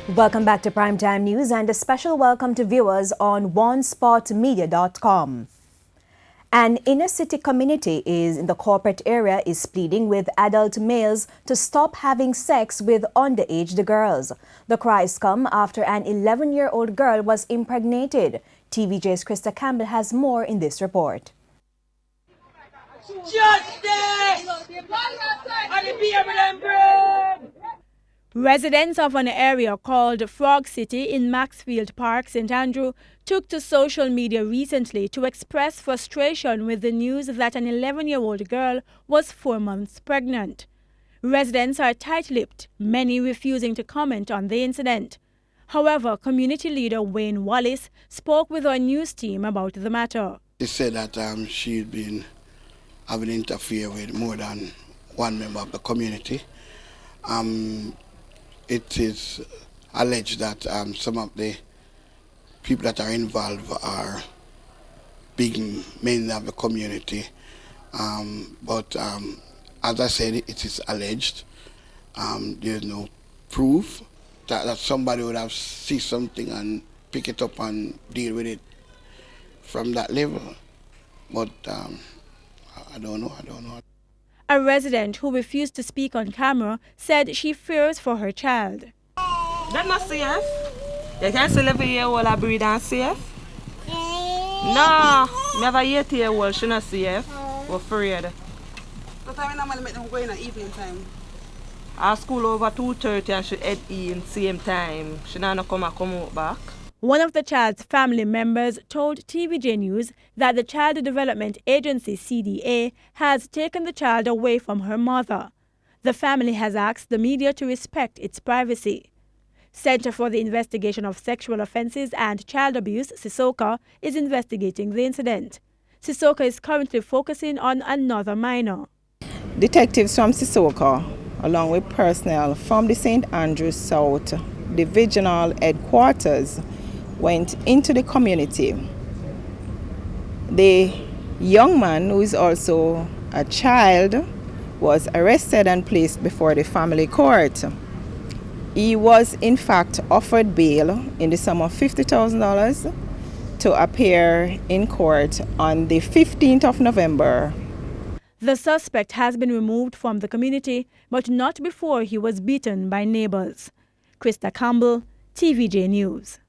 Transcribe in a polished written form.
Welcome back to Primetime News and a special welcome to viewers on onespotmedia.com. An inner city community in the corporate area is pleading with adult males to stop having sex with underage girls. The cries come after an 11-year-old girl was impregnated. TVJ's Krista Campbell has more in this report. Residents of an area called Frog City in Maxfield Park, St. Andrew, took to social media recently to express frustration with the news that an 11-year-old girl was 4 months pregnant. Residents are tight-lipped, many refusing to comment on the incident. However, community leader Wayne Wallace spoke with our news team about the matter. He said that she'd been having interfered with more than one member of the community. It is alleged that some of the people that are involved are big men of the community. But as I said, it is alleged. There's no proof that somebody would have seen something and pick it up and deal with it from that level. But I don't know. A resident who refused to speak on camera said she fears for her child. That's not safe. You can't say 11-year-old a breed and safe. No, me have a 8-year-old, she not safe. We're afraid. What time normally make them go in at evening time? Our school over 2:30 and she head in same time. She not come out back. One of the child's family members told TVJ News that the Child Development Agency, CDA, has taken the child away from her mother. The family has asked the media to respect its privacy. Center for the Investigation of Sexual Offences and Child Abuse, CISOCA, is investigating the incident. CISOCA is currently focusing on another minor. Detectives from CISOCA, along with personnel from the St. Andrews South Divisional Headquarters, went into the community. The young man, who is also a child, was arrested and placed before the family court. He was in fact offered bail in the sum of $50,000 to appear in court on the 15th of November. The suspect has been removed from the community, but not before he was beaten by neighbors. Krista Campbell, TVJ News.